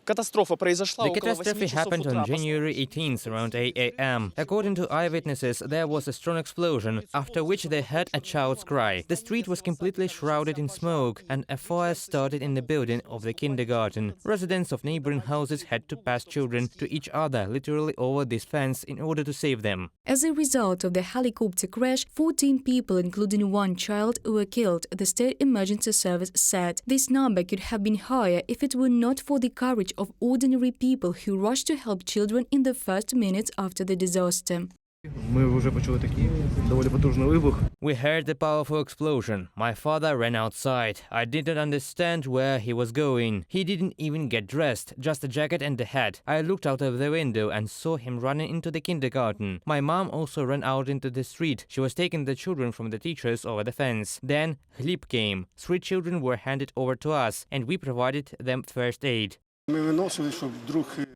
The catastrophe happened on January 18th around 8 a.m. According to eyewitnesses, there was a strong explosion, after which they heard a child's cry. The street was completely shrouded in smoke, and a fire started in the building of the kindergarten. Residents of neighboring houses had to pass children to each other, literally over this fence, in order to save them. As a result of the helicopter crash, 14 people, including one child, were killed, the State Emergency Service said. This number could have been higher if it were not for the courage of ordinary people who rushed to help children in the first minutes after the disaster. We heard the powerful explosion. My father ran outside. I didn't understand where he was going. He didn't even get dressed, just a jacket and a hat. I looked out of the window and saw him running into the kindergarten. My mom also ran out into the street. She was taking the children from the teachers over the fence. Then Kyiv came. 3 children were handed over to us, and we provided them first aid.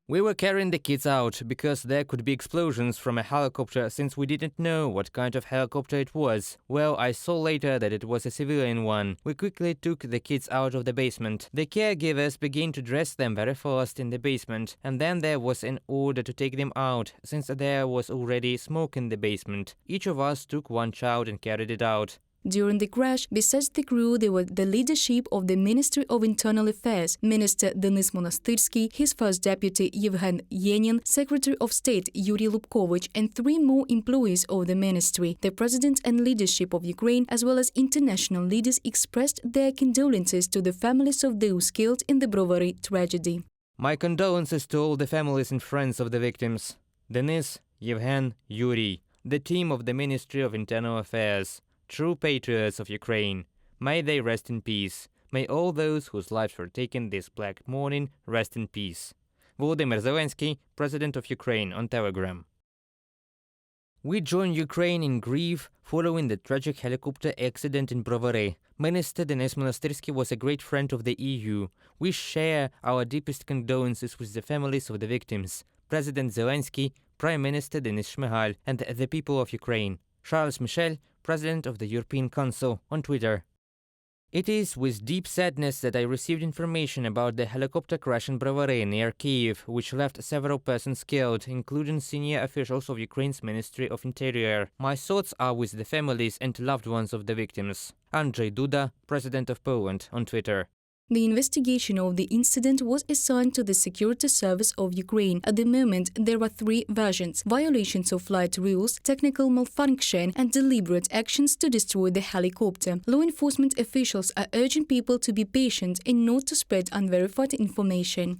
We were carrying the kids out because there could be explosions from a helicopter, since we didn't know what kind of helicopter it was. Well, I saw later that it was a civilian one. We quickly took the kids out of the basement. The caregivers began to dress them very fast in the basement, and then there was an order to take them out, since there was already smoke in the basement. Each of us took one child and carried it out. During the crash, besides the crew, there were the leadership of the Ministry of Internal Affairs, Minister Denis Monastyrsky, his first deputy Yevhen Yenin, Secretary of State Yuri Lubkovich, and 3 more employees of the ministry. The president and leadership of Ukraine, as well as international leaders, expressed their condolences to the families of those killed in the Brovary tragedy. My condolences to all the families and friends of the victims. Denis, Yevhen, Yuri, the team of the Ministry of Internal Affairs. True patriots of Ukraine, may they rest in peace. May all those whose lives were taken this black morning rest in peace. Volodymyr Zelensky, President of Ukraine, on Telegram. We join Ukraine in grief following the tragic helicopter accident in Brovary. Minister Denis Monastyrsky was a great friend of the EU. We share our deepest condolences with the families of the victims. President Zelensky, Prime Minister Denis Shmyhal, and the people of Ukraine. Charles Michel, President of the European Council, on Twitter. It is with deep sadness that I received information about the helicopter crash in Brovary near Kyiv, which left several persons killed, including senior officials of Ukraine's Ministry of Interior. My thoughts are with the families and loved ones of the victims. Andrzej Duda, President of Poland, on Twitter. The investigation of the incident was assigned to the Security Service of Ukraine. At the moment, there are 3 versions: violations of flight rules, technical malfunction, and deliberate actions to destroy the helicopter. Law enforcement officials are urging people to be patient and not to spread unverified information.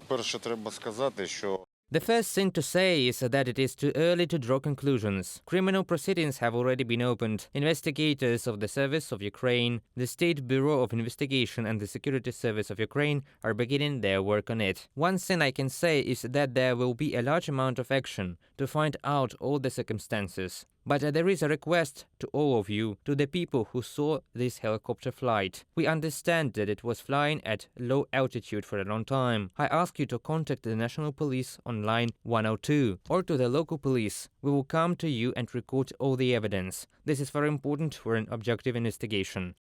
The first thing to say is that it is too early to draw conclusions. Criminal proceedings have already been opened. Investigators of the Service of Ukraine, the State Bureau of Investigation, and the Security Service of Ukraine are beginning their work on it. One thing I can say is that there will be a large amount of action to find out all the circumstances. But there is a request to all of you, to the people who saw this helicopter flight. We understand that it was flying at low altitude for a long time. I ask you to contact the National Police on line 102 or to the local police. We will come to you and record all the evidence. This is very important for an objective investigation.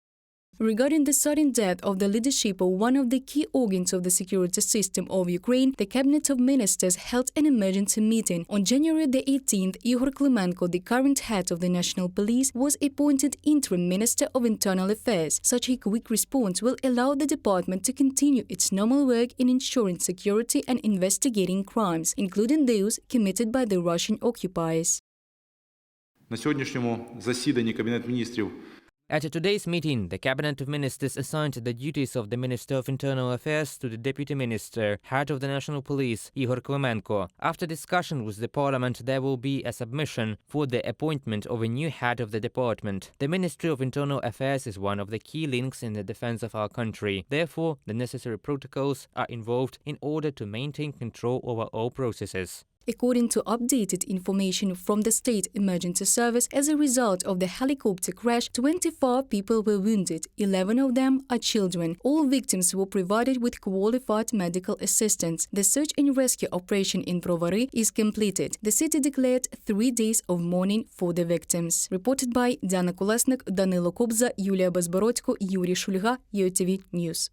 Regarding the sudden death of the leadership of one of the key organs of the security system of Ukraine, the Cabinet of Ministers held an emergency meeting. On January the 18th, Igor Klimenko, the current head of the National Police, was appointed interim Minister of Internal Affairs. Such a quick response will allow the department to continue its normal work in ensuring security and investigating crimes, including those committed by the Russian occupiers. На сьогоднішньому засіданні Кабінет міністрів At today's meeting, the Cabinet of Ministers assigned the duties of the Minister of Internal Affairs to the Deputy Minister, Head of the National Police, Igor Klimenko. After discussion with the Parliament, there will be a submission for the appointment of a new head of the department. The Ministry of Internal Affairs is one of the key links in the defense of our country. Therefore, the necessary protocols are involved in order to maintain control over all processes. According to updated information from the State Emergency Service, as a result of the helicopter crash, 24 people were wounded. 11 of them are children. All victims were provided with qualified medical assistance. The search and rescue operation in Brovary is completed. The city declared 3 days of mourning for the victims. Reported by Diana Kolesnik, Danilo Kobza, Yulia Bezborodko, Yuri Shulga, UATV News.